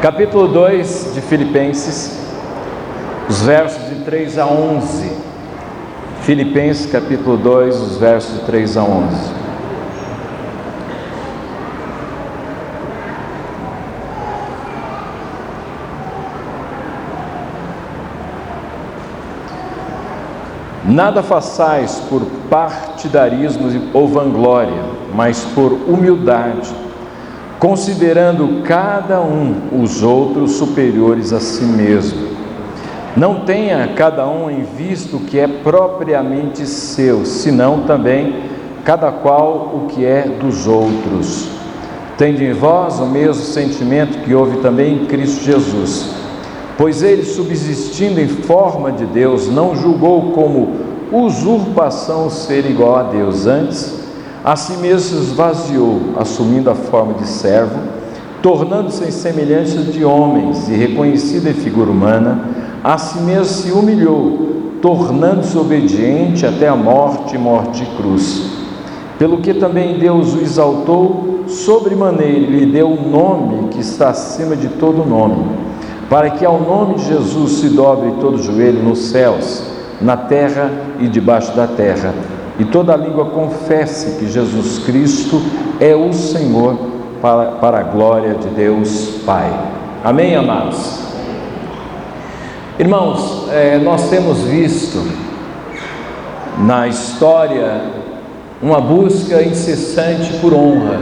Capítulo 2 de Filipenses, os versos de 3 a 11. Filipenses, capítulo 2, os versos de 3 a 11. Nada façais por partidarismo ou vanglória, mas por humildade, considerando cada um os outros superiores a si mesmo. Não tenha cada um em vista o que é propriamente seu, senão também cada qual o que é dos outros. Tende em vós o mesmo sentimento que houve também em Cristo Jesus, pois ele, subsistindo em forma de Deus, não julgou como usurpação ser igual a Deus, antes a si mesmo se esvaziou, assumindo a forma de servo, tornando-se em semelhança de homens e reconhecido em figura humana, a si mesmo se humilhou, tornando-se obediente até a morte e morte de cruz. Pelo que também Deus o exaltou sobremaneira e lhe deu um nome que está acima de todo nome, para que ao nome de Jesus se dobre todo joelho nos céus, na terra e debaixo da terra, e toda a língua confesse que Jesus Cristo é o Senhor, para a glória de Deus Pai. Amém, amados? Irmãos, nós temos visto na história uma busca incessante por honra.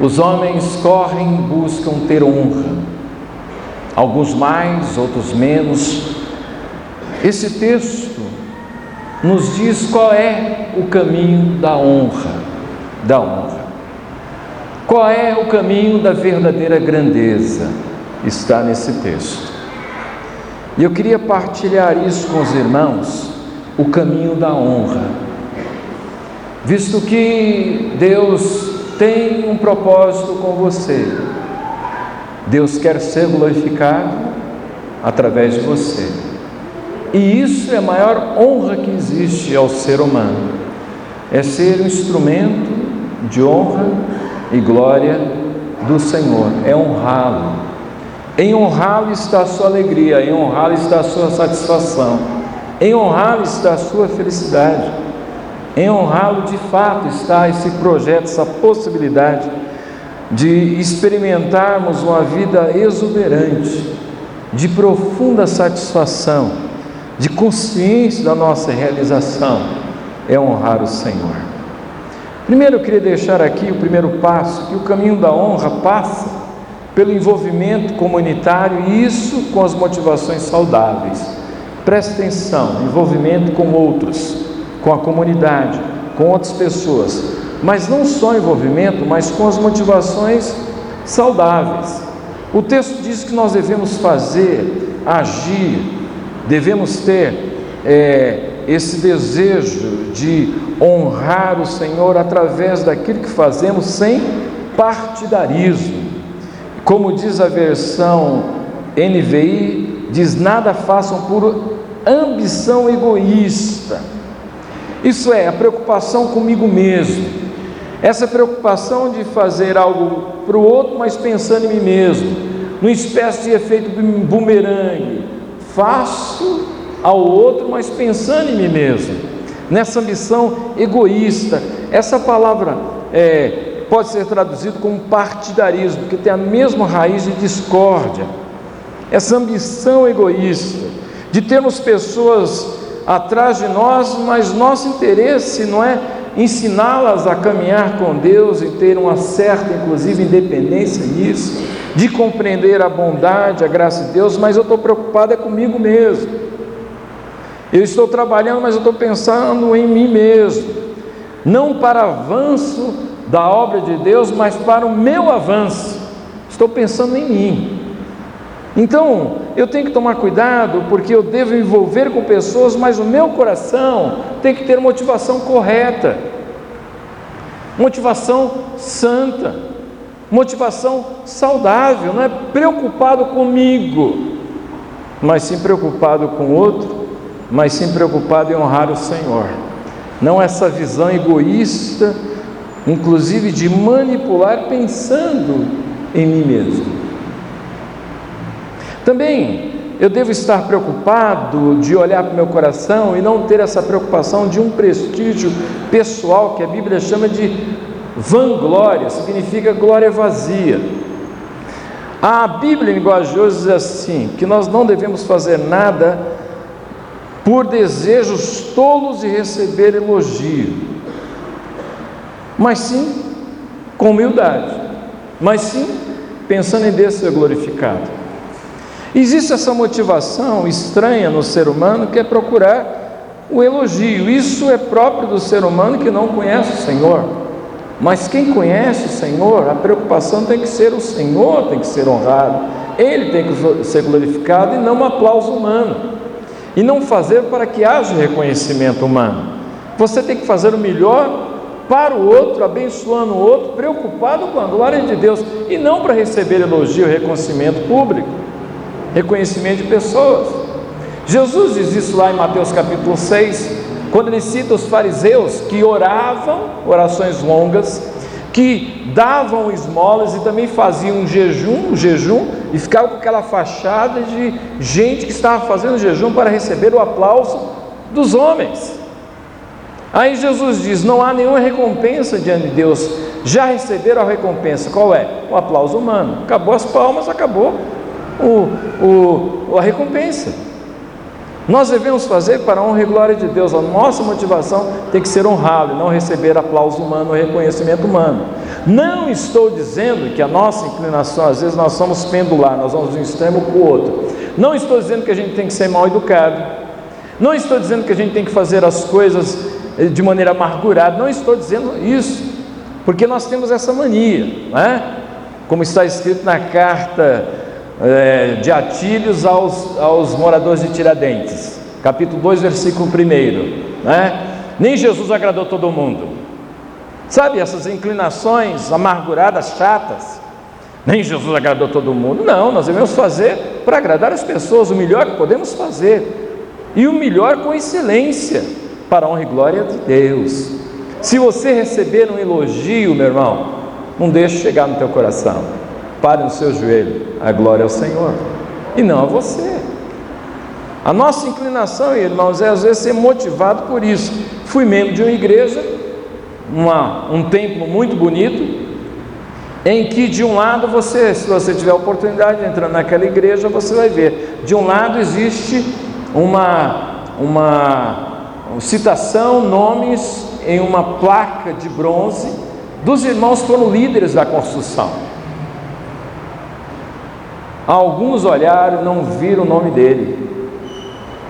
Os homens correm e buscam ter honra, alguns mais, outros menos. Esse texto nos diz qual é o caminho da honra, Qual é o caminho da verdadeira grandeza? Está nesse texto. E eu queria partilhar isso com os irmãos, o caminho da honra. Visto que Deus tem um propósito com você, Deus quer ser glorificado através de você. E isso é a maior honra que existe ao ser humano, é ser um instrumento de honra e glória do Senhor, é honrá-lo. Em honrá-lo está a sua alegria, em honrá-lo está a sua satisfação, em honrá-lo está a sua felicidade, em honrá-lo de fato está esse projeto, essa possibilidade de experimentarmos uma vida exuberante, de profunda satisfação, de consciência da nossa realização, é honrar o Senhor. Primeiro eu queria deixar aqui o primeiro passo, que o caminho da honra passa pelo envolvimento comunitário, e isso com as motivações saudáveis. Preste atenção, envolvimento com outros, com a comunidade, com outras pessoas, mas não só envolvimento, mas com as motivações saudáveis. O texto diz que nós devemos fazer, agir, devemos ter esse desejo de honrar o Senhor através daquilo que fazemos sem partidarismo. Como diz a versão NVI, diz: nada façam por ambição egoísta. Isso é a preocupação comigo mesmo, essa preocupação de fazer algo para o outro, mas pensando em mim mesmo, numa espécie de efeito bumerangue. Faço ao outro, mas pensando em mim mesmo, nessa ambição egoísta. Essa palavra pode ser traduzida como partidarismo, porque tem a mesma raiz de discórdia. Essa ambição egoísta, de termos pessoas atrás de nós, mas nosso interesse não é ensiná-las a caminhar com Deus e ter uma certa, inclusive, independência nisso, de compreender a bondade, a graça de Deus, mas eu estou preocupado comigo mesmo. Eu estou trabalhando, mas eu estou pensando em mim mesmo, não para avanço da obra de Deus, mas para o meu avanço. Estou pensando em mim. Então, eu tenho que tomar cuidado, porque eu devo me envolver com pessoas, mas o meu coração tem que ter motivação correta, motivação santa, motivação saudável. Não é preocupado comigo, mas sim preocupado com o outro, mas sim preocupado em honrar o Senhor. Não essa visão egoísta, inclusive de manipular pensando em mim mesmo. Também eu devo estar preocupado de olhar para o meu coração e não ter essa preocupação de um prestígio pessoal que a Bíblia chama de vanglória, significa glória vazia. A Bíblia em linguagem de hoje diz assim, que nós não devemos fazer nada por desejos tolos de receber elogio, mas sim com humildade, mas sim pensando em Deus ser glorificado. Existe essa motivação estranha no ser humano que é procurar o elogio. Isso é próprio do ser humano que não conhece o Senhor. Mas quem conhece o Senhor, a preocupação tem que ser o Senhor, tem que ser honrado, Ele tem que ser glorificado e não um aplauso humano, e não fazer para que haja reconhecimento humano. Você tem que fazer o melhor para o outro, abençoando o outro, preocupado com a glória de Deus, e não para receber elogio, reconhecimento público, reconhecimento de pessoas. Jesus diz isso lá em Mateus capítulo 6, quando ele cita os fariseus que oravam, orações longas, que davam esmolas e também faziam um jejum, e ficavam com aquela fachada de gente que estava fazendo jejum para receber o aplauso dos homens. Aí Jesus diz, não há nenhuma recompensa diante de Deus. Já receberam a recompensa, qual é? O aplauso humano. Acabou as palmas, acabou a recompensa. Nós devemos fazer para a honra e glória de Deus. A nossa motivação tem que ser honrá-lo e não receber aplauso humano ou reconhecimento humano. Não estou dizendo que a nossa inclinação, às vezes nós somos pendular, nós vamos de um extremo para o outro. Não estou dizendo que a gente tem que ser mal educado. Não estou dizendo que a gente tem que fazer as coisas de maneira amargurada. Não estou dizendo isso, porque nós temos essa mania, não é? Como está escrito na carta de Atílios aos moradores de Tiradentes, capítulo 2, versículo 1, né? Nem Jesus agradou todo mundo, sabe, essas inclinações amarguradas, chatas. Nem Jesus agradou todo mundo. Não, nós devemos fazer para agradar as pessoas, o melhor que podemos fazer, e o melhor com excelência, para a honra e glória de Deus. Se você receber um elogio, meu irmão, não deixe chegar no teu coração. Pare no seu joelho, a glória ao Senhor, e não a você. A nossa inclinação, irmãos, é às vezes ser motivado por isso. Fui membro de uma igreja, um templo muito bonito, em que de um lado se você tiver a oportunidade de entrar naquela igreja, você vai ver, de um lado existe uma citação, nomes em uma placa de bronze dos irmãos que foram líderes da construção. Alguns olharam, não viram o nome dele,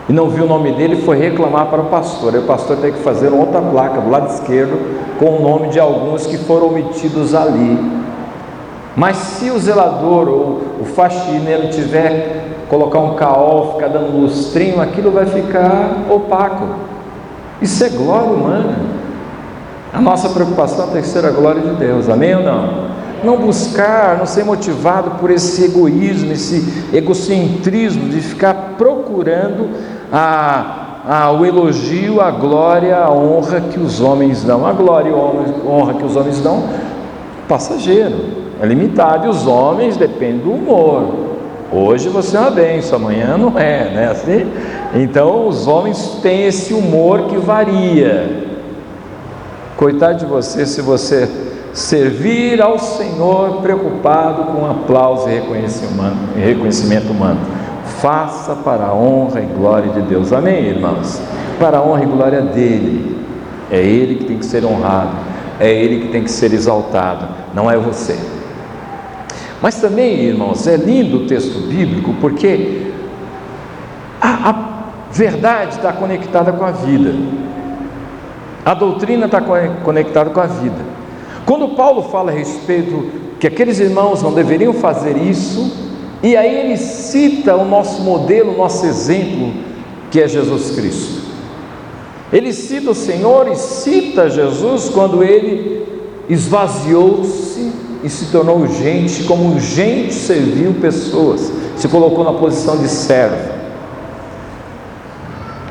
e não viu o nome dele, foi reclamar para o pastor. Aí o pastor tem que fazer uma outra placa do lado esquerdo com o nome de alguns que foram omitidos ali. Mas se o zelador ou o faxineiro tiver colocar um caol, ficar dando lustrinho, aquilo vai ficar opaco. Isso é glória humana. A nossa preocupação tem que ser a glória de Deus, amém ou não? Não buscar, não ser motivado por esse egoísmo, esse egocentrismo de ficar procurando o elogio, a glória, a honra que os homens dão. A glória e a honra que os homens dão, passageiro, é limitado, e os homens dependem do humor. Hoje você é uma bênção, amanhã não é, né? Assim? Então os homens têm esse humor que varia. Coitado de você se você servir ao Senhor preocupado com aplauso e reconhecimento humano. Faça para a honra e glória de Deus, amém, irmãos? Para a honra e glória dele. É ele que tem que ser honrado, é ele que tem que ser exaltado, não é você. Mas também, irmãos, é lindo o texto bíblico, porque a verdade está conectada com a vida, a doutrina está conectada com a vida. Quando Paulo fala a respeito que aqueles irmãos não deveriam fazer isso, e aí ele cita o nosso modelo, o nosso exemplo, que é Jesus Cristo. Ele cita o Senhor e cita Jesus quando ele esvaziou-se e se tornou gente, como gente serviu pessoas, se colocou na posição de servo.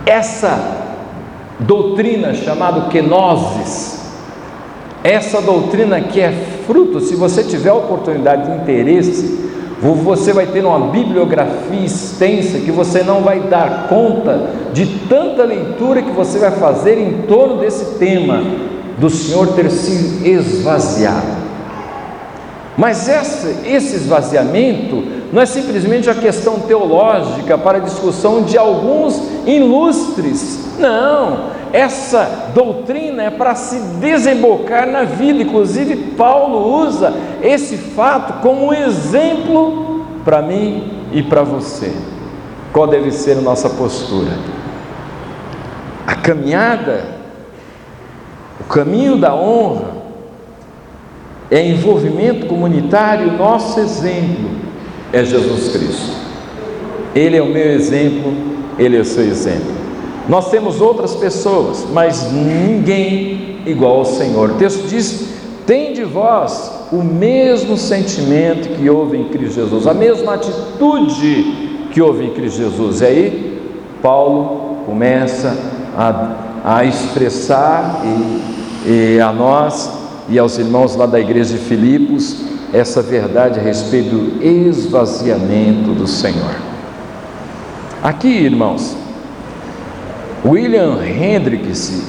Essa doutrina chamada kenosis, essa doutrina que é fruto, se você tiver oportunidade de interesse, Você vai ter uma bibliografia extensa que você não vai dar conta de tanta leitura que você vai fazer em torno desse tema do Senhor ter se esvaziado. Mas esse esvaziamento não é simplesmente a questão teológica para a discussão de alguns ilustres. Não, essa doutrina é para se desembocar na vida. Inclusive Paulo usa esse fato como um exemplo para mim e para você. Qual deve ser a nossa postura? A caminhada, o caminho da honra, é envolvimento comunitário. Nosso exemplo é Jesus Cristo. Ele é o meu exemplo, Ele é o seu exemplo. Nós temos outras pessoas, mas ninguém igual ao Senhor. O texto diz: tende vós o mesmo sentimento que houve em Cristo Jesus, a mesma atitude que houve em Cristo Jesus. E aí Paulo começa a expressar a nós e aos irmãos lá da igreja de Filipos essa verdade a respeito do esvaziamento do Senhor. Aqui, irmãos, William Hendricks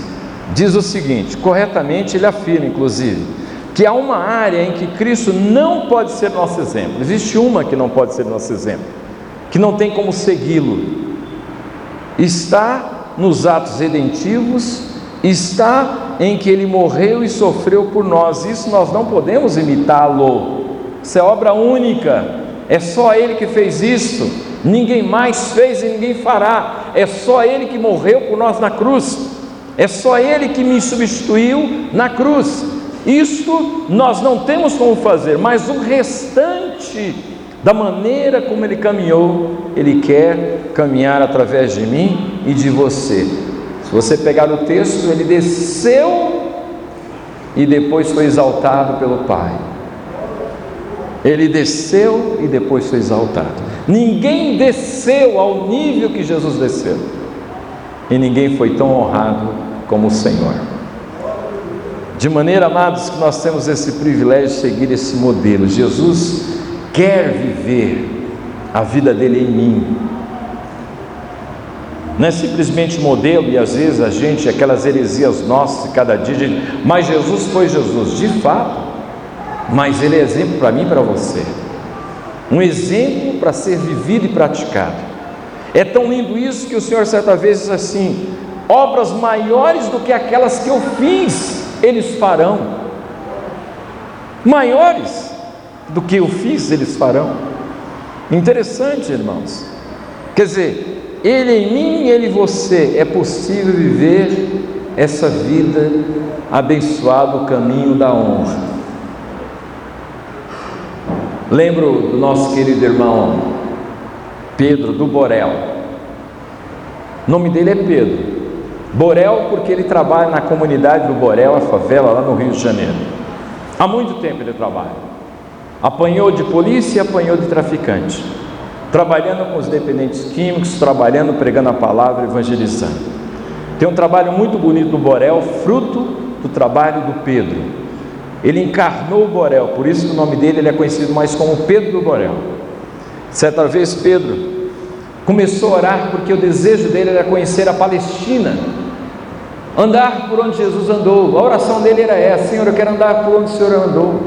diz o seguinte, corretamente ele afirma inclusive, que há uma área em que Cristo não pode ser nosso exemplo. Existe uma que não pode ser nosso exemplo, que não tem como segui-lo. Está nos atos redentivos, está em que Ele morreu e sofreu por nós. Isso nós não podemos imitá-lo. Isso é obra única, é só Ele que fez isso, ninguém mais fez e ninguém fará. É só Ele que morreu por nós na cruz, é só Ele que me substituiu na cruz. Isto nós não temos como fazer, mas o restante da maneira como Ele caminhou, Ele quer caminhar através de mim e de você. Se você pegar o texto, Ele desceu e depois foi exaltado pelo Pai. Ele desceu e depois foi exaltado. Ninguém desceu ao nível que Jesus desceu, e ninguém foi tão honrado como o Senhor. De maneira, amados, que nós temos esse privilégio de seguir esse modelo. Jesus quer viver a vida dele em mim. Não é simplesmente modelo, e às vezes a gente, aquelas heresias nossas, cada dia, mas Jesus foi Jesus, de fato, mas Ele é exemplo para mim e para você, um exemplo para ser vivido e praticado. É tão lindo isso que o Senhor certa vez diz assim: obras maiores do que aquelas que eu fiz, eles farão. Maiores do que eu fiz, eles farão. Interessante, irmãos. Quer dizer, Ele em mim e Ele em você, é possível viver essa vida abençoada, o caminho da honra. Lembro do nosso querido irmão Pedro do Borel. O nome dele é Pedro. Borel porque ele trabalha na comunidade do Borel, a favela lá no Rio de Janeiro. Há muito tempo ele trabalha. Apanhou de polícia e apanhou de traficante. Trabalhando com os dependentes químicos, trabalhando, pregando a palavra, evangelizando. Tem um trabalho muito bonito do Borel, fruto do trabalho do Pedro. Ele encarnou o Borel, por isso que o nome dele ele é conhecido mais como Pedro do Borel. Certa vez Pedro começou a orar porque o desejo dele era conhecer a Palestina, andar por onde Jesus andou. A oração dele era essa: Senhor, eu quero andar por onde o Senhor andou.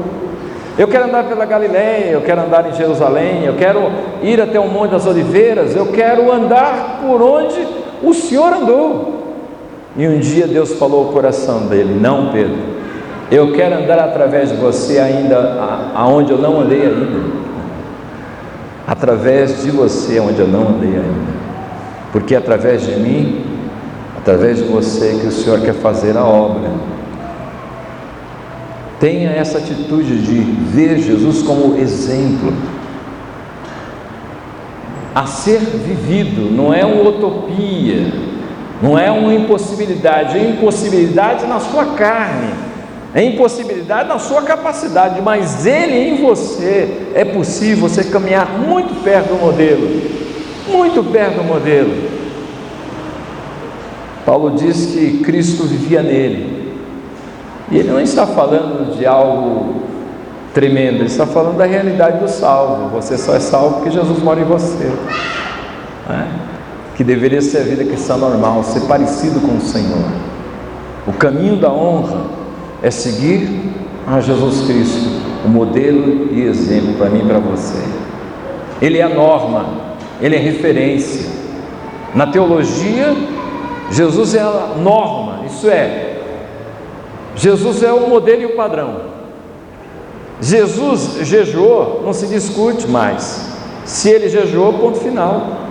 Eu quero andar pela Galileia, eu quero andar em Jerusalém, eu quero ir até o Monte das Oliveiras, eu quero andar por onde o Senhor andou. E um dia Deus falou ao coração dele: não, Pedro, eu quero andar através de você ainda aonde eu não andei ainda. Através de você onde eu não andei ainda. Porque através de mim, através de você que o Senhor quer fazer a obra. Tenha essa atitude de ver Jesus como exemplo a ser vivido. Não é uma utopia, não é uma impossibilidade. É impossibilidade na sua carne, é impossibilidade na sua capacidade, mas Ele em você, é possível você caminhar muito perto do modelo, muito perto do modelo. Paulo diz que Cristo vivia nele, e ele não está falando de algo tremenda. Ele está falando da realidade do salvo. Você só é salvo porque Jesus mora em você, né? Que deveria ser a vida cristã normal, ser parecido com o Senhor. O caminho da honra é seguir a Jesus Cristo, o modelo e exemplo para mim e para você. Ele é a norma, ele é referência. Na teologia, Jesus é a norma, isso é, Jesus é o modelo e o padrão. Jesus jejuou, não se discute mais. Se ele jejuou, ponto final.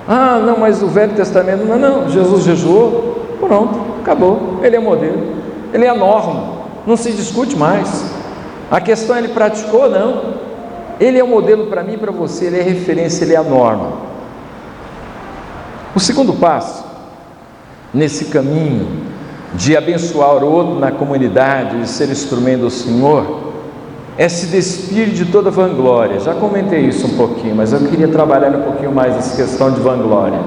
Ah, não, mas o Velho Testamento, não, Jesus jejuou, pronto, acabou. Ele é o modelo, ele é a norma, não se discute mais. A questão é ele praticou, não. Ele é o modelo para mim e para você, ele é referência, ele é a norma. O segundo passo, nesse caminho de abençoar o outro na comunidade, de ser instrumento do Senhor, é se despir de toda vanglória. Já comentei isso um pouquinho, mas eu queria trabalhar um pouquinho mais essa questão de vanglória.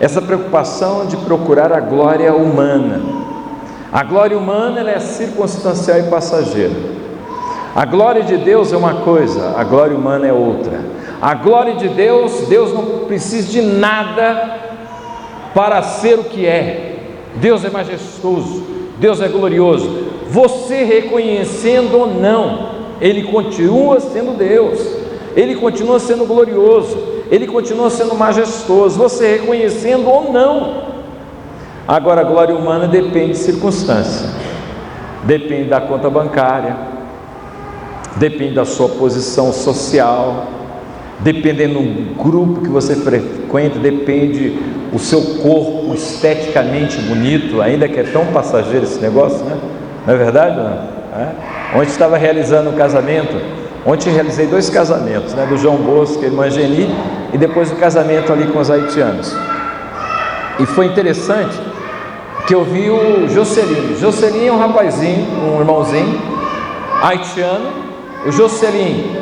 Essa preocupação de procurar a glória humana. A glória humana, ela é circunstancial e passageira. A glória de Deus é uma coisa, a glória humana é outra. A glória de Deus, Deus não precisa de nada para ser o que é. Deus é majestoso, Deus é glorioso. Você reconhecendo ou não, Ele continua sendo Deus, Ele continua sendo glorioso, Ele continua sendo majestoso, você reconhecendo ou não. Agora a glória humana depende de circunstância, depende da conta bancária, depende da sua posição social, dependendo do grupo que você frequenta, depende o seu corpo esteticamente bonito, ainda que é tão passageiro esse negócio, né? Não é verdade? Não? Ontem estava realizando um casamento, ontem realizei 2 casamentos, né? Do João Bosco e a irmã Geni, e depois o casamento ali com os haitianos. E foi interessante que eu vi o Jocelyn. Jocelyn é um rapazinho, um irmãozinho haitiano. O Jocelyn,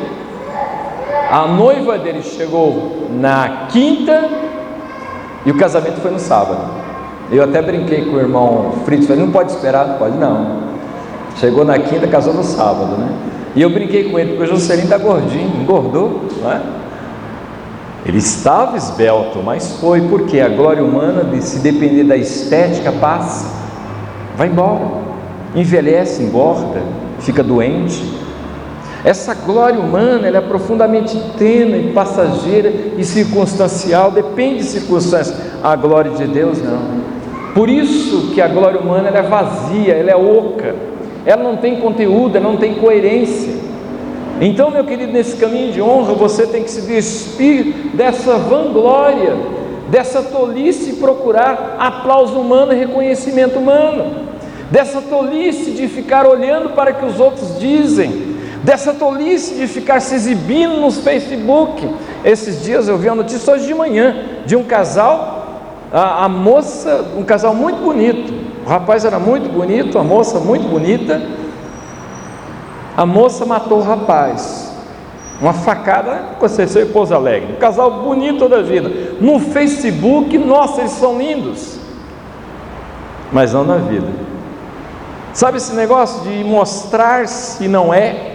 a noiva dele chegou na quinta e o casamento foi no sábado. Eu até brinquei com o irmão Fritz, falei, não pode esperar, não pode não. Chegou na quinta, casou no sábado, né? E eu brinquei com ele, porque o Jocelyn está gordinho, engordou, não é? Ele estava esbelto, mas foi porque a glória humana, se depender da estética, passa, vai embora, envelhece, engorda, fica doente. Essa glória humana, ela é profundamente tênue, passageira e circunstancial, depende de circunstâncias. A glória de Deus não. Por isso que a glória humana, ela é vazia, ela é oca, ela não tem conteúdo, ela não tem coerência. Então, meu querido, nesse caminho de honra, você tem que se despir dessa vanglória, dessa tolice, procurar aplauso humano e reconhecimento humano, dessa tolice de ficar olhando para o que os outros dizem, dessa tolice de ficar se exibindo nos Facebook. Esses dias eu vi a notícia hoje de manhã, de um casal, a moça, um casal muito bonito, o rapaz era muito bonito, a moça muito bonita. A moça matou o rapaz, uma facada, Conceição e Pouso Alegre, um casal bonito toda a vida, no Facebook, nossa, eles são lindos, mas não na vida. Sabe esse negócio de mostrar-se e não é,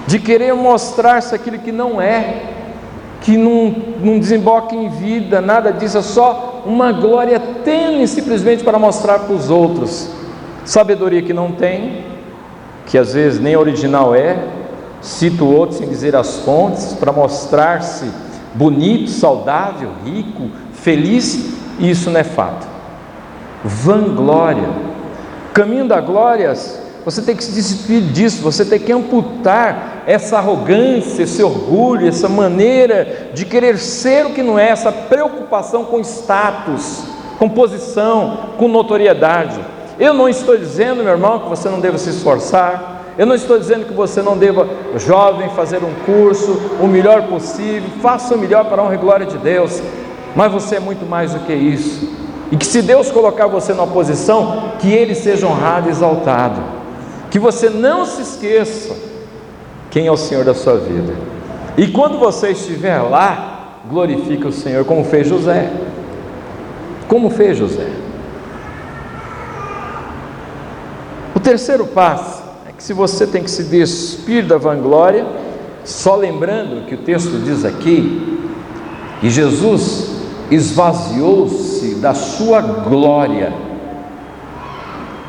de querer mostrar-se aquilo que não é, que não desemboca em vida, nada disso, é só uma glória tênue simplesmente para mostrar para os outros, sabedoria que não tem, que às vezes nem original é, cita o outro sem dizer as fontes, para mostrar-se bonito, saudável, rico, feliz, e isso não é fato. Vanglória, caminho da glória, você tem que se despir disso, você tem que amputar essa arrogância, esse orgulho, essa maneira de querer ser o que não é, essa preocupação com status, com posição, com notoriedade. Eu não estou dizendo, meu irmão, que você não deva se esforçar, eu não estou dizendo que você não deva, jovem, fazer um curso, o melhor possível, faça o melhor para a honra e glória de Deus, mas você é muito mais do que isso, e que se Deus colocar você numa posição, que Ele seja honrado e exaltado, que você não se esqueça quem é o Senhor da sua vida, e quando você estiver lá, glorifique o Senhor, como fez José. O terceiro passo é que se você tem que se despir da vanglória, só lembrando que o texto diz aqui que Jesus esvaziou-se da sua glória,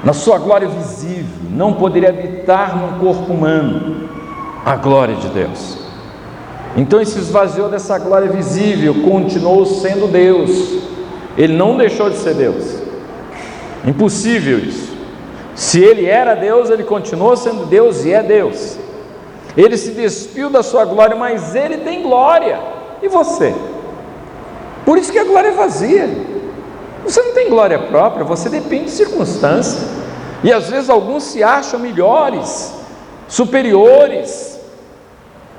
na sua glória visível, não poderia habitar num corpo humano a glória de Deus. Então ele se esvaziou dessa glória visível, continuou sendo Deus, ele não deixou de ser Deus, impossível isso. Se ele era Deus, ele continuou sendo Deus e é Deus. Ele se despiu da sua glória, mas ele tem glória, e você? Por isso que a glória é vazia. Você não tem glória própria, você depende de circunstância. E às vezes alguns se acham melhores, superiores.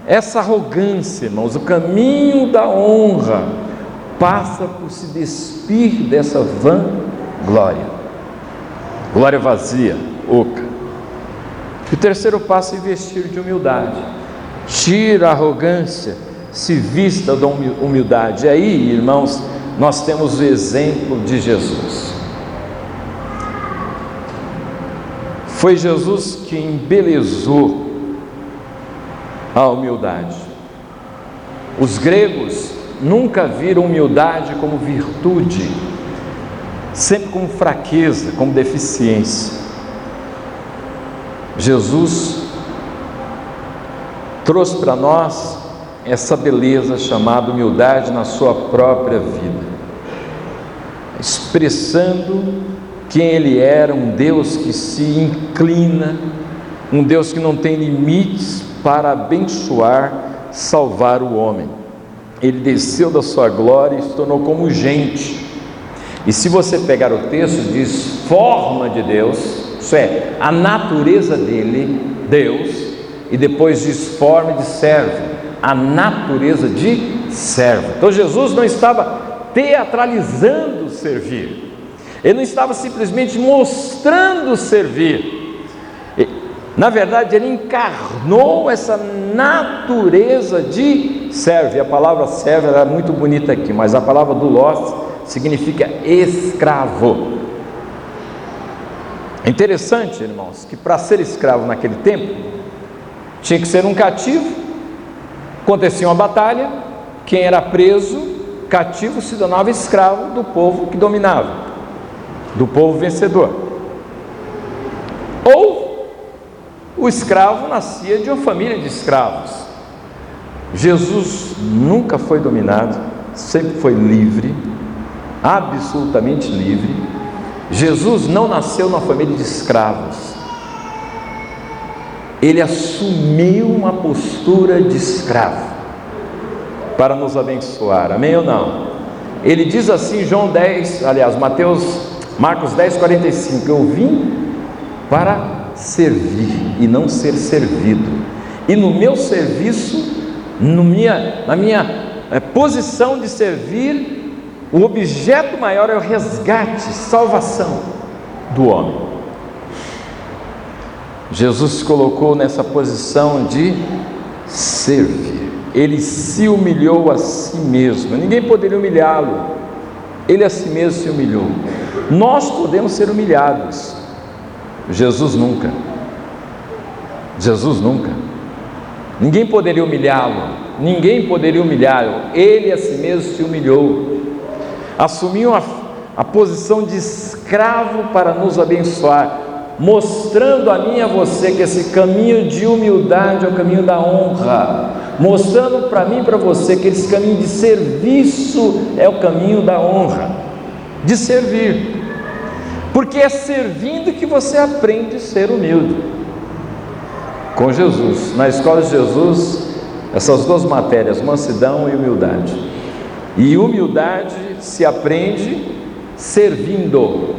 Essa arrogância, irmãos, o caminho da honra passa por se despir dessa vã glória. Glória vazia, oca. E o terceiro passo é investir de humildade. Tira a arrogância, se vista da humildade. E aí, irmãos, nós temos o exemplo de Jesus. Foi Jesus que embelezou a humildade. Os gregos nunca viram humildade como virtude, sempre como fraqueza, como deficiência. Jesus trouxe para nós essa beleza chamada humildade na sua própria vida, expressando quem Ele era, um Deus que se inclina, um Deus que não tem limites para abençoar, salvar o homem. Ele desceu da sua glória e se tornou como gente. E se você pegar o texto, diz forma de Deus, isso é, a natureza dele, Deus, e depois diz forma de servo, a natureza de servo. Então Jesus não estava teatralizando servir, ele não estava simplesmente mostrando servir, na verdade ele encarnou essa natureza de servo. E a palavra servo era muito bonita aqui, mas a palavra doulos significa escravo. É interessante, irmãos, que para ser escravo naquele tempo tinha que ser um cativo. Acontecia uma batalha, quem era preso, cativo, se tornava escravo do povo que dominava, do povo vencedor. Ou o escravo nascia de uma família de escravos. Jesus nunca foi dominado, sempre foi livre, absolutamente livre. Jesus não nasceu numa família de escravos. Ele assumiu uma postura de escravo para nos abençoar, amém ou não? Ele diz assim em João 10, Marcos 10, 45, eu vim para servir e não ser servido, e no meu serviço, na minha posição de servir, o objeto maior é o resgate, salvação do homem. Jesus se colocou nessa posição de servir, ele se humilhou a si mesmo, ninguém poderia humilhá-lo, ele a si mesmo se humilhou. Nós podemos ser humilhados, Jesus nunca, ninguém poderia humilhá-lo, ele a si mesmo se humilhou, assumiu a posição de escravo para nos abençoar, mostrando a mim e a você que esse caminho de humildade é o caminho da honra, mostrando para mim e para você que esse caminho de serviço é o caminho da honra, de servir, porque é servindo que você aprende a ser humilde. Com Jesus, na escola de Jesus, essas duas matérias, mansidão e humildade. E humildade se aprende servindo.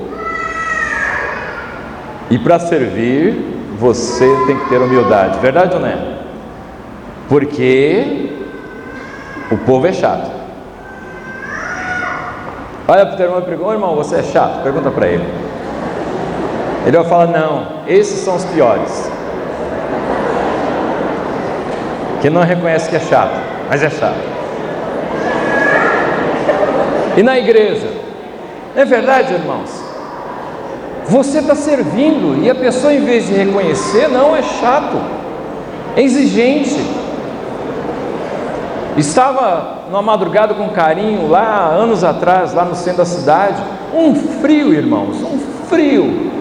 E para servir, você tem que ter humildade, verdade ou não é? Porque o povo é chato. Olha para o teu irmão e pergunta, irmão, você é chato? Pergunta para ele. Ele vai falar, não, esses são os piores. Que não reconhece que é chato, mas é chato. E na igreja, é verdade, irmãos? Você está servindo e a pessoa, em vez de reconhecer, não, é chato, é exigente. Estava numa madrugada com carinho lá, anos atrás, lá no centro da cidade, um frio, irmãos, um frio.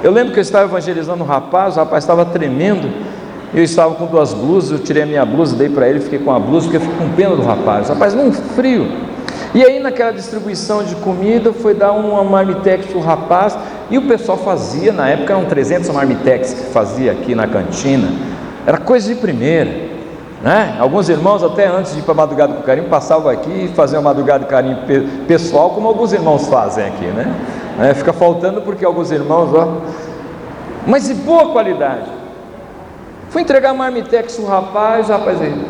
Eu lembro que eu estava evangelizando o rapaz estava tremendo, eu estava com 2 blusas, eu tirei a minha blusa, dei para ele, fiquei com a blusa, porque eu fiquei com pena do rapaz, num frio. E aí naquela distribuição de comida, foi dar uma marmitex para o rapaz, e o pessoal fazia, na época eram 300 marmitex que fazia aqui na cantina, era coisa de primeira, né? Alguns irmãos até antes de ir para a madrugada com carinho, passavam aqui e faziam a madrugada com carinho pessoal, como alguns irmãos fazem aqui, né? Fica faltando porque alguns irmãos, mas de boa qualidade. Fui entregar a marmitex para o rapaz aí,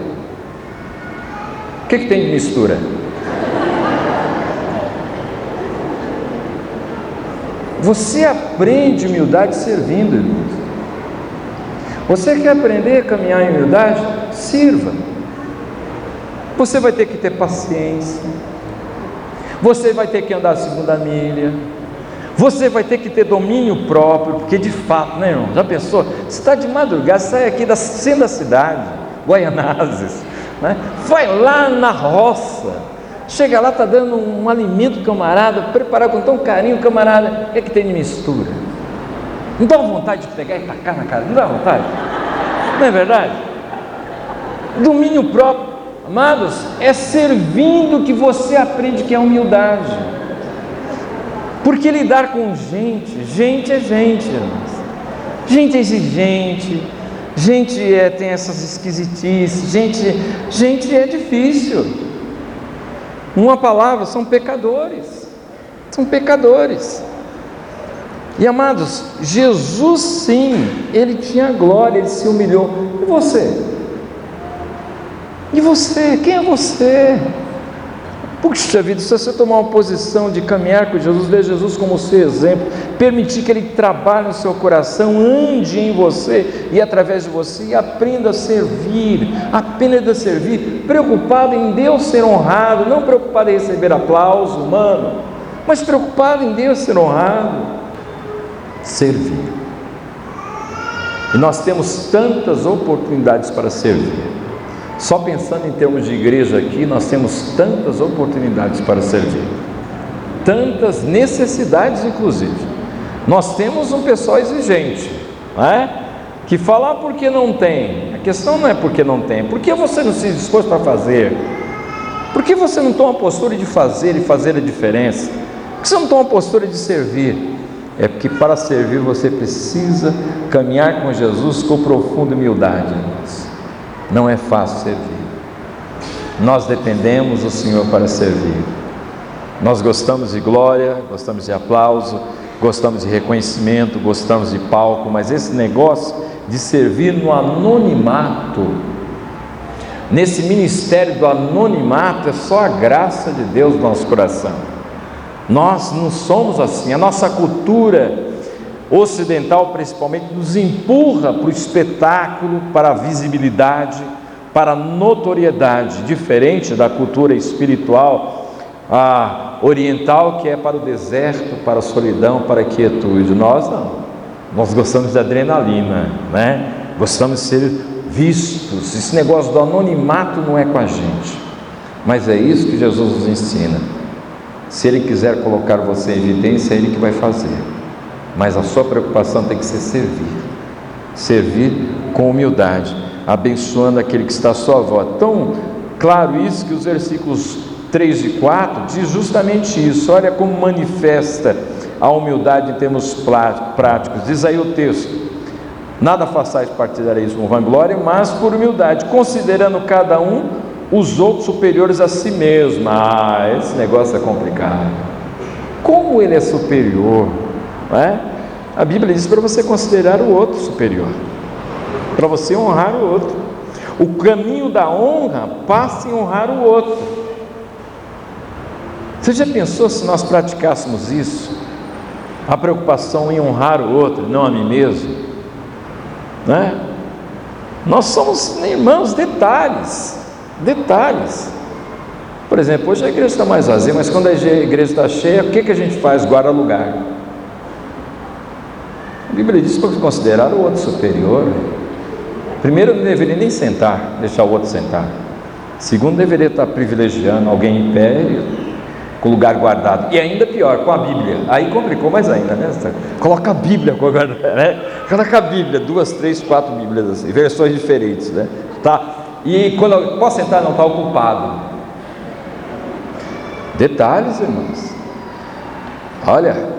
o que tem de mistura? Você aprende humildade servindo, irmãos. Você quer aprender a caminhar em humildade? Sirva. Você vai ter que ter paciência, você vai ter que andar a 2ª milha, você vai ter que ter domínio próprio, porque de fato, né, irmão? Já pensou? Você está de madrugada, sai aqui da centro da cidade, Guaianazes, né? Vai lá na roça, chega lá, está dando um alimento, camarada, preparado com tão carinho, camarada, o que é que tem de mistura? Não dá vontade de pegar e tacar na cara? Não dá vontade? Não é verdade? Domínio próprio, amados, é servindo que você aprende que é humildade. Porque lidar com gente é gente, irmãos. Gente é exigente, gente tem essas esquisitices, gente é difícil. Uma palavra, são pecadores. E amados, Jesus sim, ele tinha glória, ele se humilhou. E você? Quem é você? Puxa vida, se você tomar uma posição de caminhar com Jesus, ver Jesus como seu exemplo, permitir que Ele trabalhe no seu coração, ande em você e através de você, e aprenda a servir, preocupado em Deus ser honrado, não preocupado em receber aplauso humano, mas preocupado em Deus ser honrado, servir. E nós temos tantas oportunidades para servir. Só pensando em termos de igreja aqui, nós temos tantas oportunidades para servir, tantas necessidades inclusive. Nós temos um pessoal exigente, não é? Que fala porque não tem. A questão não é porque não tem, por que você não se dispôs para fazer? Por que você não toma a postura de fazer e fazer a diferença? Por que você não toma a postura de servir? É porque para servir você precisa caminhar com Jesus com profunda humildade, irmãos. Não é fácil servir. Nós dependemos do Senhor para servir. Nós gostamos de glória, gostamos de aplauso, gostamos de reconhecimento, gostamos de palco, mas esse negócio de servir no anonimato, nesse ministério do anonimato, é só a graça de Deus no nosso coração. Nós não somos assim. A nossa cultura ocidental principalmente nos empurra para o espetáculo, para a visibilidade, para a notoriedade, diferente da cultura espiritual oriental, que é para o deserto, para a solidão, para a quietude. Nós não, nós gostamos de adrenalina, né? Gostamos de ser vistos. Esse negócio do anonimato não é com a gente, mas é isso que Jesus nos ensina. Se Ele quiser colocar você em evidência, é Ele que vai fazer. Mas a sua preocupação tem que ser servir com humildade, abençoando aquele que está à sua volta. Tão claro isso que os versículos 3 e 4 diz justamente isso. Olha como manifesta a humildade em termos práticos. Diz aí o texto: nada façais partidarismo ou vanglória, mas por humildade, considerando cada um os outros superiores a si mesmo. Esse negócio é complicado. Como ele é superior? Não é? A Bíblia diz para você considerar o outro superior, para você honrar o outro. O caminho da honra passa em honrar o outro. Você já pensou se nós praticássemos isso? A preocupação em honrar o outro, não a mim mesmo, não é? Nós somos irmãos, detalhes. Por exemplo, hoje a igreja está mais vazia, mas quando a igreja está cheia, o que a gente faz? Guarda lugar. A Bíblia diz para considerar o outro superior. Primeiro, não deveria nem sentar, deixar o outro sentar. Segundo, deveria estar privilegiando alguém em pé, com o lugar guardado. E ainda pior, com a Bíblia. Aí complicou mais ainda, né? Coloca a Bíblia, né? Coloca a Bíblia, 2, 3, 4 Bíblias assim, versões diferentes, né? Tá? E quando eu posso sentar, não está ocupado. Detalhes, irmãos. Olha,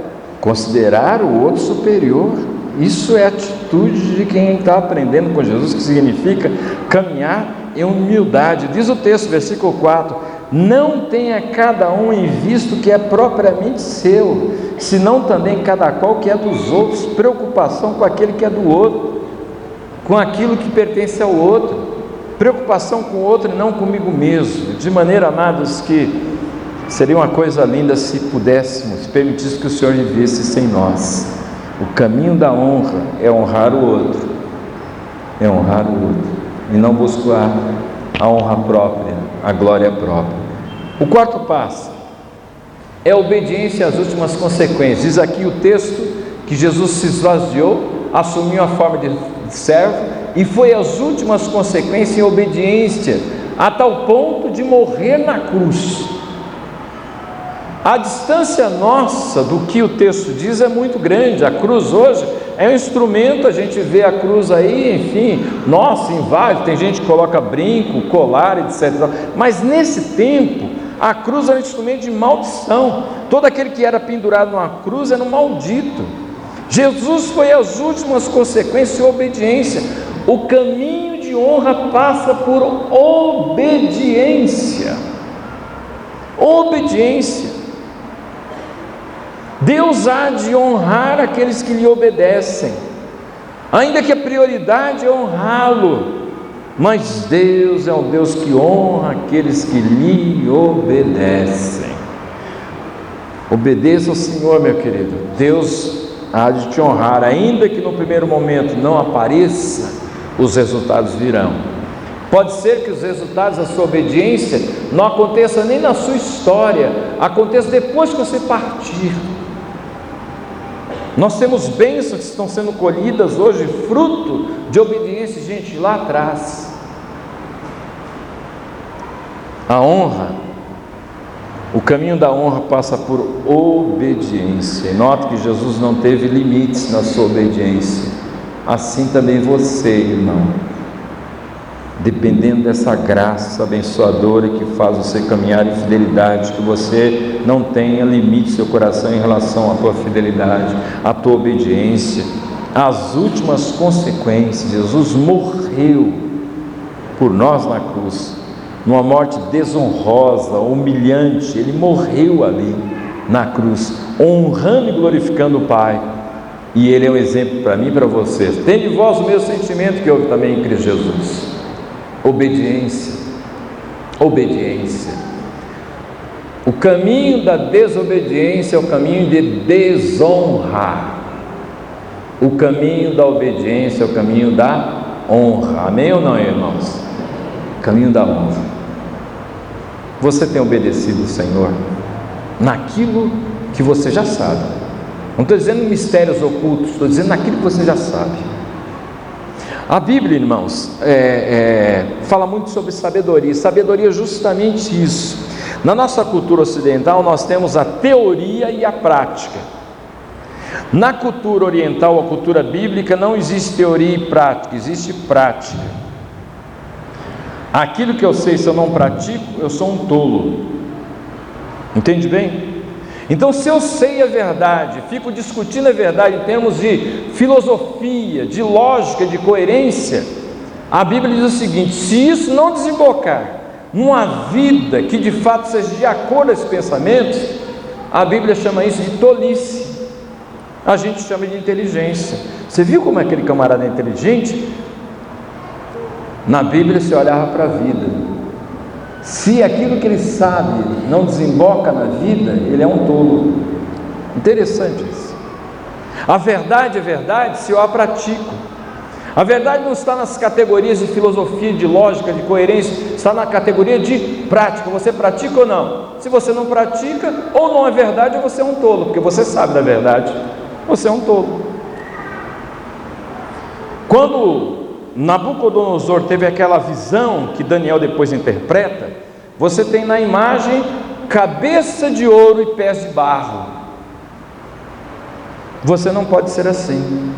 considerar o outro superior, isso é atitude de quem está aprendendo com Jesus, que significa caminhar em humildade. Diz o texto, versículo 4: não tenha cada um em vista o que é propriamente seu, senão também cada qual que é dos outros. Preocupação com aquele que é do outro, com aquilo que pertence ao outro, preocupação com o outro e não comigo mesmo. De maneira, amados, que seria uma coisa linda se pudéssemos, se permitisse que o Senhor vivesse sem nós. O caminho da honra é honrar o outro, e não buscar a honra própria, a glória própria. O quarto passo é a obediência às últimas consequências. Diz aqui o texto que Jesus se esvaziou, assumiu a forma de servo e foi às últimas consequências em obediência, a tal ponto de morrer na cruz. A distância nossa do que o texto diz é muito grande. A cruz hoje é um instrumento, a gente vê a cruz aí, enfim, nossa, invade, tem gente que coloca brinco, colar, etc. Mas nesse tempo, a cruz era um instrumento de maldição. Todo aquele que era pendurado numa cruz era um maldito. Jesus foi às últimas consequências de obediência. O caminho de honra passa por obediência. Obediência. Deus há de honrar aqueles que lhe obedecem, ainda que a prioridade é honrá-lo, mas Deus é um Deus que honra aqueles que lhe obedecem. Obedeça ao Senhor, meu querido. Deus há de te honrar, ainda que no primeiro momento não apareça, os resultados virão. Pode ser que os resultados da sua obediência não aconteçam nem na sua história, aconteça depois que você partir. Nós temos bênçãos que estão sendo colhidas hoje, fruto de obediência, gente, lá atrás. A honra, o caminho da honra passa por obediência. E note que Jesus não teve limites na sua obediência. Assim também você, irmão, dependendo dessa graça abençoadora que faz você caminhar em fidelidade, que você não tenha limite no seu coração em relação à tua fidelidade, à tua obediência, às últimas consequências. Jesus morreu por nós na cruz, numa morte desonrosa, humilhante. Ele morreu ali na cruz, honrando e glorificando o Pai, e Ele é um exemplo para mim e para vocês. Tende em vós o mesmo sentimento que houve também em Cristo Jesus. Obediência, obediência. O caminho da desobediência é o caminho de desonra. O caminho da obediência é o caminho da honra. Amém ou não, irmãos? Caminho da honra. Você tem obedecido o Senhor naquilo que você já sabe. Não estou dizendo mistérios ocultos, estou dizendo naquilo que você já sabe. A Bíblia, irmãos, fala muito sobre sabedoria. Sabedoria é justamente isso. Na nossa cultura ocidental, nós temos a teoria e a prática. Na cultura oriental, a cultura bíblica, não existe teoria e prática, existe prática. Aquilo que eu sei, se eu não pratico, eu sou um tolo. Entende bem? Então, se eu sei a verdade, fico discutindo a verdade em termos de filosofia, de lógica, de coerência, a Bíblia diz o seguinte: se isso não desembocar numa vida que de fato seja de acordo com esses pensamentos, a Bíblia chama isso de tolice, a gente chama de inteligência. Você viu como aquele camarada é inteligente? Na Bíblia se olhava para a vida. Se aquilo que ele sabe não desemboca na vida, ele é um tolo. Interessante isso. A verdade é verdade se eu a pratico. A verdade não está nas categorias de filosofia, de lógica, de coerência, está na categoria de prática. Você pratica ou não? Se você não pratica, ou não é verdade ou você é um tolo, porque você sabe da verdade, você é um tolo. Quando Nabucodonosor teve aquela visão que Daniel depois interpreta, você tem na imagem cabeça de ouro e pés de barro. Você não pode ser assim.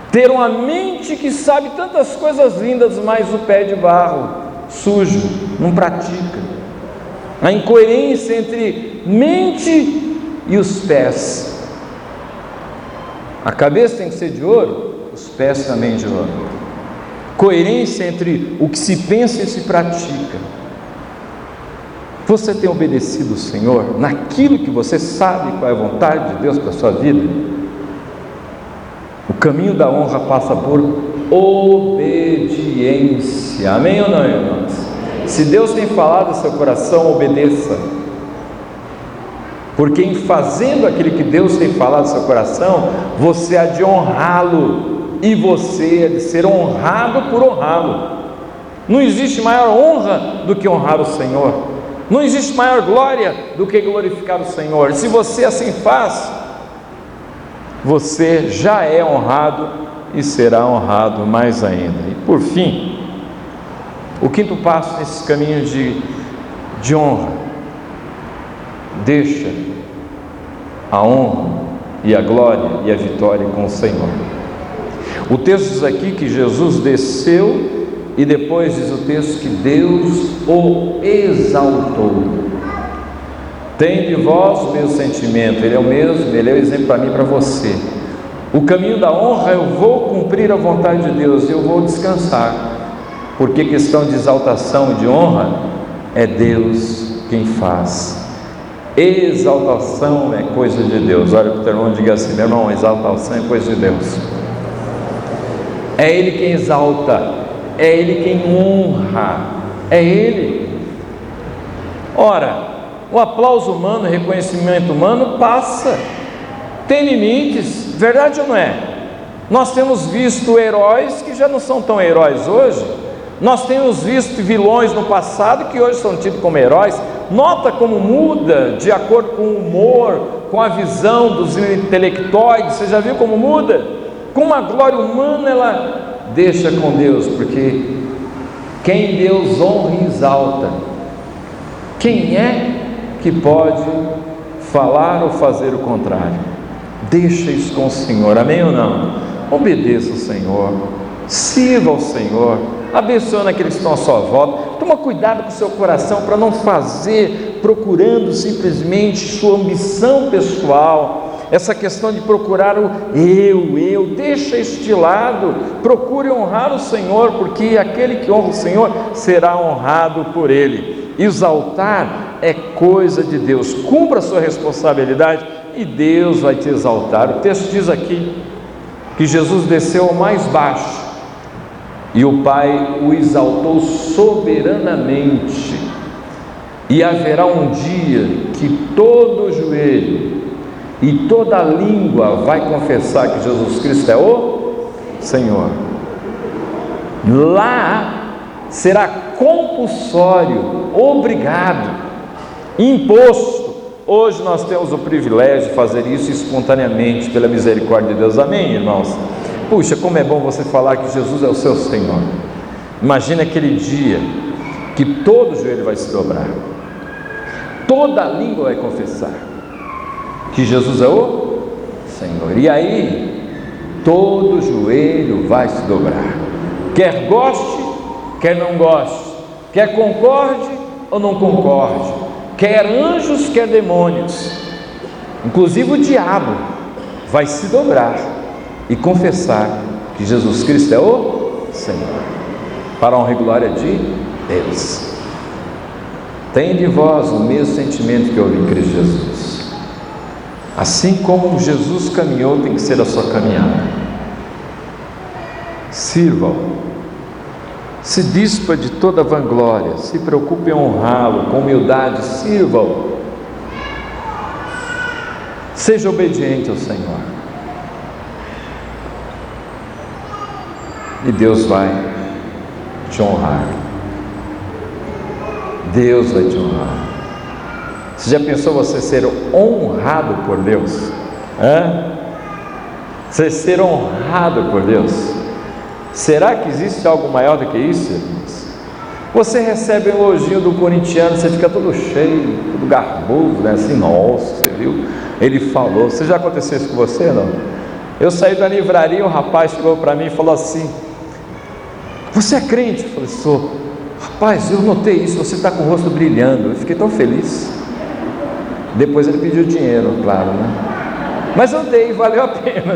Ter uma mente que sabe tantas coisas lindas, mas o pé de barro, sujo, não pratica. A incoerência entre mente e os pés. A cabeça tem que ser de ouro, os pés também de ouro. Coerência entre o que se pensa e se pratica. Você tem obedecido o Senhor naquilo que você sabe qual é a vontade de Deus para a sua vida? O caminho da honra passa por obediência. Amém ou não, irmãos? Se Deus tem falado ao seu coração, obedeça. Porque em fazendo aquilo que Deus tem falado ao seu coração, você há de honrá-lo. E você é de ser honrado por honrá-lo. Não existe maior honra do que honrar o Senhor. Não existe maior glória do que glorificar o Senhor. Se você assim faz, você já é honrado e será honrado mais ainda. E por fim, o quinto passo nesse caminho de honra: deixa a honra e a glória e a vitória com o Senhor. O texto diz aqui que Jesus desceu, e depois diz o texto que Deus o exaltou. Tem de vós o mesmo sentimento, Ele é o mesmo, Ele é o exemplo para mim e para você. O caminho da honra, eu vou cumprir a vontade de Deus, eu vou descansar, porque questão de exaltação e de honra é Deus quem faz. Exaltação é coisa de Deus. Olha para o teu irmão e diga assim: meu irmão, exaltação é coisa de Deus. É Ele quem exalta, é Ele quem honra, é Ele. Ora, o aplauso humano, o reconhecimento humano passa, tem limites, verdade ou não é? Nós temos visto heróis que já não são tão heróis hoje, nós temos visto vilões no passado que hoje são tidos como heróis. Nota como muda de acordo com o humor, com a visão dos intelectuais. Você já viu como muda? Com a glória humana ela deixa com Deus, porque quem Deus honra e exalta, quem é que pode falar ou fazer o contrário? Deixa isso com o Senhor, amém ou não? Obedeça o Senhor, sirva ao Senhor, abençoe aqueles que estão à sua volta. Toma cuidado com o seu coração para não fazer procurando simplesmente sua ambição pessoal. Essa questão de procurar o eu, deixa isso de lado. Procure honrar o Senhor, porque aquele que honra o Senhor será honrado por Ele. Exaltar é coisa de Deus. Cumpra a sua responsabilidade e Deus vai te exaltar. O texto diz aqui que Jesus desceu ao mais baixo e o Pai o exaltou soberanamente. E haverá um dia que todo joelho e toda língua vai confessar que Jesus Cristo é o Senhor. Lá será compulsório, obrigado, imposto. Hoje nós temos o privilégio de fazer isso espontaneamente pela misericórdia de Deus, amém, irmãos? Puxa, como é bom você falar que Jesus é o seu Senhor. Imagina aquele dia que todo joelho vai se dobrar, toda língua vai confessar que Jesus é o Senhor. E aí todo joelho vai se dobrar, quer goste, quer não goste, quer concorde ou não concorde, quer anjos, quer demônios, inclusive o diabo vai se dobrar e confessar que Jesus Cristo é o Senhor, para a honra e glória de Deus. Tem de vós o mesmo sentimento que houve em Cristo Jesus. Assim como Jesus caminhou, tem que ser a sua caminhada. Sirva-o, se dispa de toda vanglória, se preocupe em honrá-lo, com humildade, sirva-o. Seja obediente ao Senhor, e Deus vai te honrar. Deus vai te honrar. Você já pensou você ser honrado por Deus? Você ser honrado por Deus? Será que existe algo maior do que isso, irmãos? Você recebe um elogio do corintiano, você fica todo cheio, todo garboso, né? Assim, nossa, você viu? Ele falou. Você já aconteceu isso com você, não? Eu saí da livraria, um rapaz chegou para mim e falou assim: você é crente? Eu falei: sou. Rapaz, eu notei isso, você está com o rosto brilhando. Eu fiquei tão feliz. Depois ele pediu dinheiro, claro, né? Mas eu dei, valeu a pena.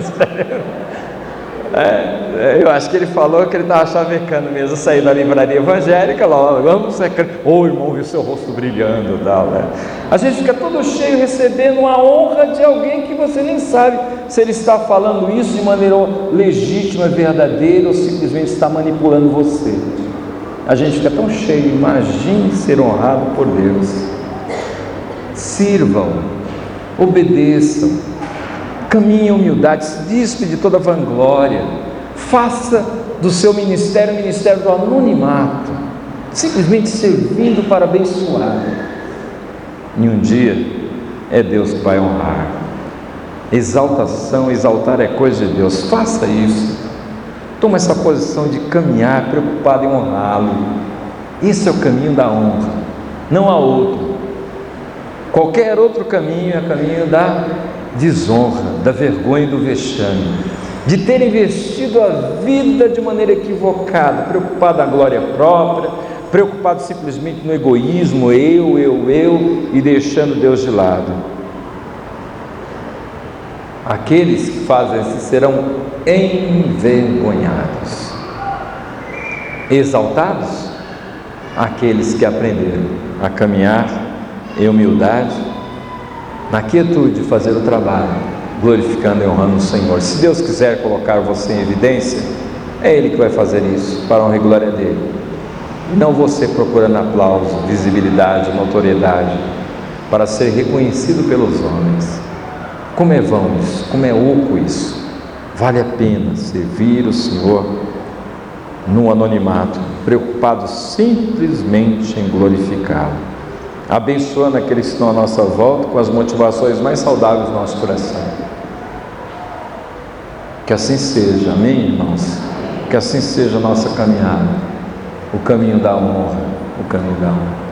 Eu acho que ele falou que ele estava chavecando mesmo. Eu saí da livraria evangélica, lá, vamos ser crente. Ô irmão, viu seu rosto brilhando e tal, né? A gente fica todo cheio recebendo a honra de alguém que você nem sabe se ele está falando isso de maneira legítima, verdadeira, ou simplesmente está manipulando você. A gente fica tão cheio. Imagine ser honrado por Deus. Sirvam, obedeçam, caminhe em humildade, se despe de toda vanglória, faça do seu ministério o ministério do anonimato, simplesmente servindo para abençoar. E um dia é Deus que vai honrar. Exaltação, exaltar é coisa de Deus. Faça isso. Toma essa posição de caminhar preocupado em honrá-lo. Esse é o caminho da honra, não há outro. Qualquer outro caminho é caminho da desonra, da vergonha e do vexame, de ter investido a vida de maneira equivocada, preocupado na glória própria, preocupado simplesmente no egoísmo, eu, e deixando Deus de lado. Aqueles que fazem isso serão envergonhados. Exaltados, aqueles que aprenderam a caminhar em humildade, na quietude de fazer o trabalho, glorificando e honrando o Senhor. Se Deus quiser colocar você em evidência, é Ele que vai fazer isso, para a honra e glória dEle. Não você procurando aplauso, visibilidade, notoriedade, para ser reconhecido pelos homens. Como é vão isso? Como é oco isso? Vale a pena servir o Senhor no anonimato, preocupado simplesmente em glorificá-lo, abençoando aqueles que estão à nossa volta com as motivações mais saudáveis do nosso coração. Que assim seja, amém, irmãos? Que assim seja a nossa caminhada, o caminho da honra, o caminho da honra.